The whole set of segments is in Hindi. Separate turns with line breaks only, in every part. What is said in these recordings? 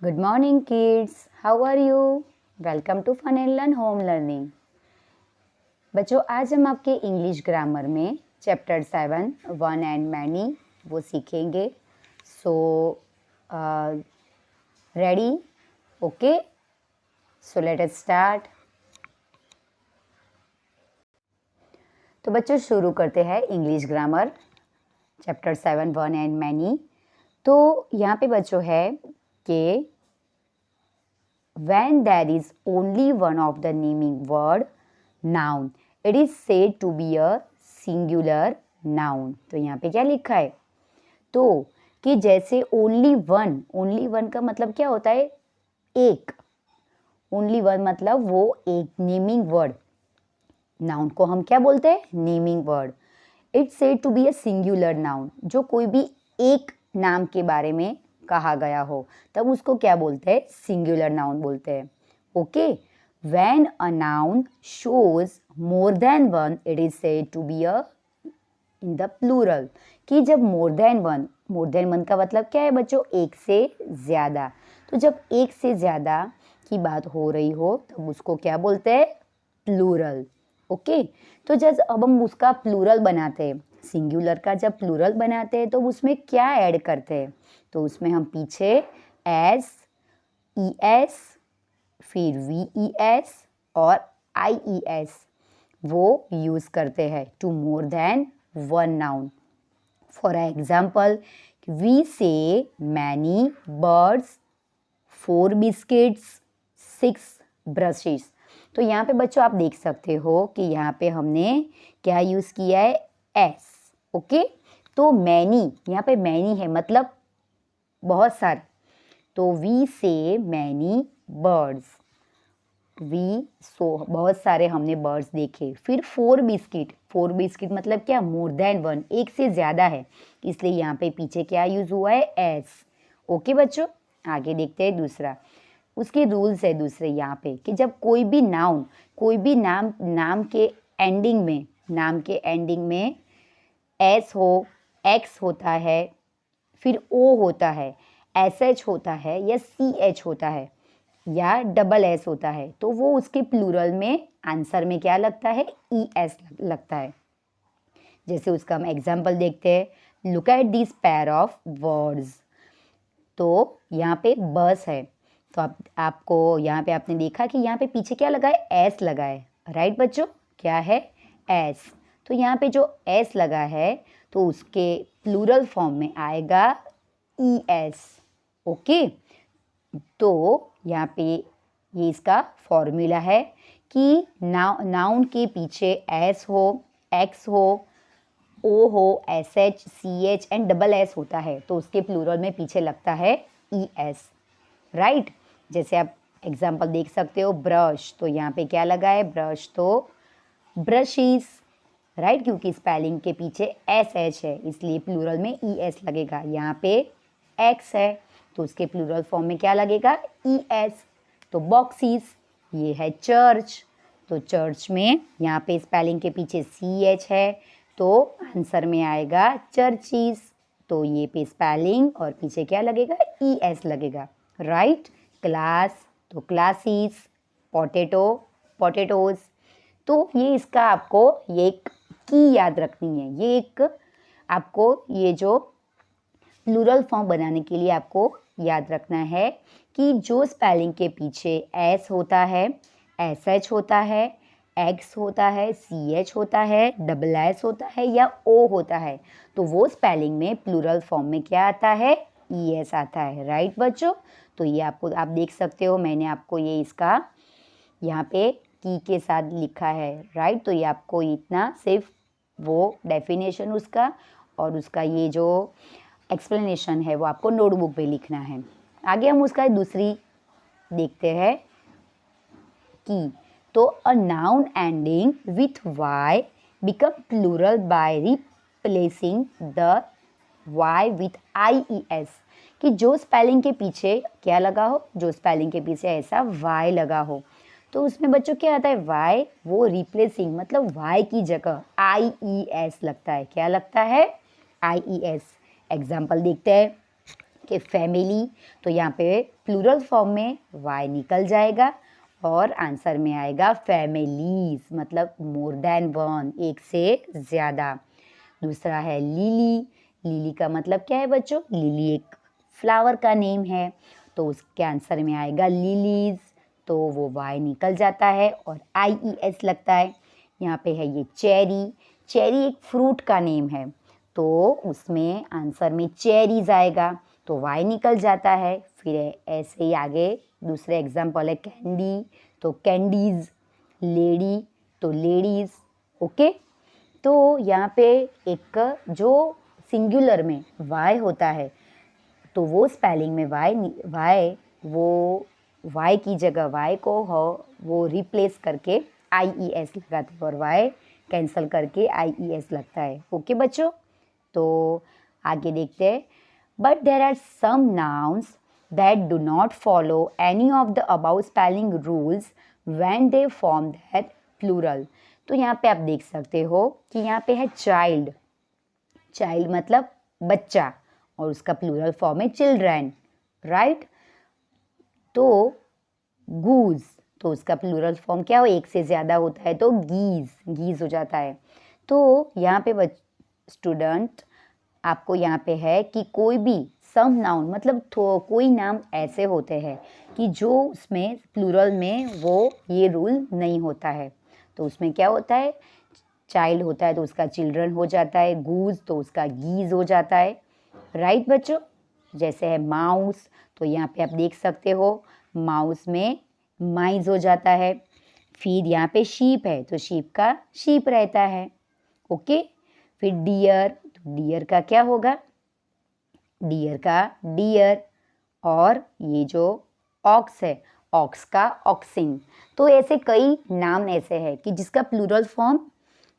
Good morning, kids. How are you? Welcome to Fun and Learn Home Learning. बच्चों, आज हम आपके इंग्लिश ग्रामर में चैप्टर 7 वन एंड मैनी वो सीखेंगे. So ready? Okay, so let us start. तो बच्चों शुरू करते हैं English grammar chapter 7 one and many. तो यहाँ पे बच्चों है कि when there is only one of the naming word noun it is said to be a singular noun. तो यहाँ पे क्या लिखा है? तो कि जैसे ओनली वन का मतलब क्या होता है? एक. ओनली वन मतलब वो एक नेमिंग वर्ड. नाउन को हम क्या बोलते हैं? Naming word. It's said to be a singular noun. जो कोई भी एक नाम के बारे में कहा गया हो तब उसको क्या बोलते हैं? सिंगुलर नाउन बोलते हैं. Okay. When a noun shows more than one it is said to be a in the plural. कि जब मोर देन वन का मतलब क्या है बच्चों? एक से ज़्यादा. तो जब एक से ज़्यादा की बात हो रही हो तब उसको क्या बोलते हैं? प्लूरल. ओके. तो जब अब हम उसका प्लूरल बनाते हैं, सिंगुलर का जब प्लूरल बनाते हैं तो उसमें क्या ऐड करते हैं? तो उसमें हम पीछे एस, ई एस, फिर वी ई एस और आई ई एस वो यूज़ करते हैं to more than one noun. For example, we say many birds, 4 biscuits, 6 brushes. तो यहाँ पे बच्चों आप देख सकते हो कि यहाँ पे हमने क्या यूज़ किया है? एस. ओके. तो मैनी, यहाँ पे मैनी है मतलब बहुत सारे. तो वी से मैनी बर्ड्स. बहुत सारे हमने बर्ड्स देखे. फिर 4 बिस्किट मतलब क्या? मोर देन वन, एक से ज़्यादा है, इसलिए यहाँ पे पीछे क्या यूज़ हुआ है? एस. ओके बच्चों, आगे देखते हैं दूसरा. उसके रूल्स है दूसरे यहाँ पे कि जब कोई भी नाम के एंडिंग में एस हो, एक्स होता है, फिर ओ होता है, एस एच होता है या सी एच होता है या डबल एस होता है, तो वो उसके प्लूरल में आंसर में क्या लगता है? ई एस लगता है. जैसे उसका हम एग्जाम्पल देखते हैं. Look at this pair of words. तो यहाँ पे बस है, तो आपको यहाँ पे आपने देखा कि यहाँ पे पीछे क्या लगा है? एस लगा है. राइट बच्चों, क्या है? एस. तो यहाँ पे जो एस लगा है तो उसके प्लूरल फॉर्म में आएगा ई एस. ओके. तो यहाँ पे ये इसका फॉर्मूला है कि नाउन के पीछे एस हो, एक्स हो, ओ हो, S H, C H and double S होता है तो उसके प्लूरल में पीछे लगता है ई एस. राइट. जैसे आप एग्जाम्पल देख सकते हो, ब्रश. तो यहाँ पे क्या लगा है? ब्रश तो ब्रशीज. राइट, क्योंकि स्पेलिंग के पीछे एस एच है इसलिए प्लूरल में ई एस लगेगा. यहाँ पे एक्स है तो उसके प्लूरल फॉर्म में क्या लगेगा? E S. तो बॉक्सीज. ये है चर्च. तो चर्च में यहाँ पे स्पेलिंग के पीछे सी एच है तो आंसर में आएगा चर्चीज. तो ये पे स्पेलिंग और पीछे क्या लगेगा? ई एस लगेगा. राइट. क्लास तो क्लासीज. Potato potatoes. तो ये इसका आपको ये एक की याद रखनी है. ये एक आपको ये जो प्लूरल फॉर्म बनाने के लिए आपको याद रखना है कि जो स्पेलिंग के पीछे एस होता है, एस एच होता है, एक्स होता है, सी एच होता है, डबल एस होता है या ओ होता है तो वो स्पेलिंग में प्लूरल फॉर्म में क्या आता है? ई एस आता है. राइट बच्चों. तो ये आपको आप देख सकते हो, मैंने आपको ये इसका यहाँ पे की के साथ लिखा है. राइट. तो ये आपको इतना सिर्फ वो डेफिनेशन उसका और उसका ये जो एक्सप्लेनेशन है वो आपको नोटबुक पे लिखना है. आगे हम उसका दूसरी देखते हैं की. तो a noun ending with Y become plural by replacing the Y with I E S. कि जो स्पेलिंग के पीछे क्या लगा हो? जो स्पेलिंग के पीछे ऐसा वाई लगा हो तो उसमें बच्चों क्या आता है? वाई वो रिप्लेसिंग मतलब वाई की जगह आई ई एस लगता है. क्या लगता है? आई ई एस. एग्जाम्पल देखते हैं. कि फैमिली, तो यहाँ पे प्लूरल फॉर्म में y निकल जाएगा और आंसर में आएगा फैमिलीज, मतलब मोर देन वन, एक से ज़्यादा। दूसरा है लिली, लिली का मतलब क्या है बच्चों? लिली एक फ्लावर का नेम है, तो उसके आंसर में आएगा लिलीज, तो वो y निकल जाता है और IES लगता है। यहाँ पे है ये चेरी, चेरी एक फ्रूट का नेम है, तो उसमें आंसर में चेरीज आएगा, तो y निकल जाता है। फिर ऐसे ही आगे दूसरे एग्जाम्पल है कैंडी, तो कैंडीज, लेडी तो लेडीज। ओके, तो यहाँ पे एक जो सिंगुलर में y होता है, तो वो स्पेलिंग में y वो y की जगह y को वो रिप्लेस करके IES लगाते हैं और y कैंसल करके IES लगता है। ओके बच्चों, तो आगे देखते हैं। But there are some nouns that do not follow any of the above spelling rules when they form that plural. तो यहाँ पे आप देख सकते हो कि यहाँ पे है चाइल्ड, चाइल्ड मतलब बच्चा, और उसका प्लूरल फॉर्म है चिल्ड्रन, राइट। तो गूज, तो उसका प्लूरल फॉर्म क्या हो, एक से ज़्यादा होता है तो गीज, गीज हो जाता है। तो यहाँ पे स्टूडेंट आपको यहाँ पे है कि कोई भी सम नाउन मतलब कोई नाम ऐसे होते हैं कि जो उसमें प्लूरल में वो ये रूल नहीं होता है, तो उसमें क्या होता है, चाइल्ड होता है तो उसका चिल्ड्रन हो जाता है, गूज तो उसका गीज हो जाता है, राइट बच्चों। जैसे है माउस, तो यहाँ पे आप देख सकते हो माउस में माइज हो जाता है। फिर यहाँ पे शीप है तो शीप का शीप रहता है। ओके, फिर डियर, तो डियर का क्या होगा, डियर का डियर, और ये जो ऑक्स है ऑक्स का ऑक्सिन। तो ऐसे कई नाम ऐसे हैं कि जिसका प्लूरल फॉर्म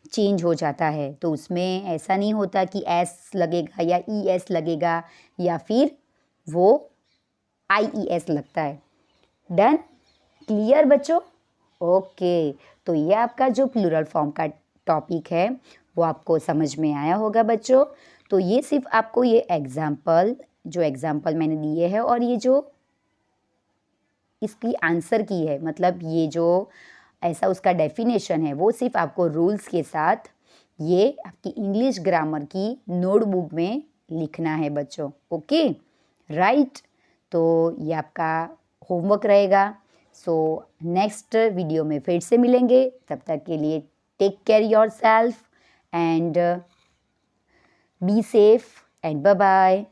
चेंज हो जाता है, तो उसमें ऐसा नहीं होता कि एस लगेगा या ES लगेगा या फिर वो IES लगता है। डन, क्लियर बच्चों? ओके, तो ये आपका जो प्लूरल फॉर्म का टॉपिक है वो आपको समझ में आया होगा बच्चों। तो ये सिर्फ आपको ये एग्जाम्पल मैंने दिए हैं और ये जो इसकी आंसर की है, मतलब ये जो ऐसा उसका डेफिनेशन है, वो सिर्फ आपको रूल्स के साथ ये आपकी इंग्लिश ग्रामर की नोटबुक में लिखना है बच्चों। Okay, right. तो ये आपका होमवर्क रहेगा। सो नेक्स्ट वीडियो में फिर से मिलेंगे, तब तक के लिए take care yourself and be safe and bye bye.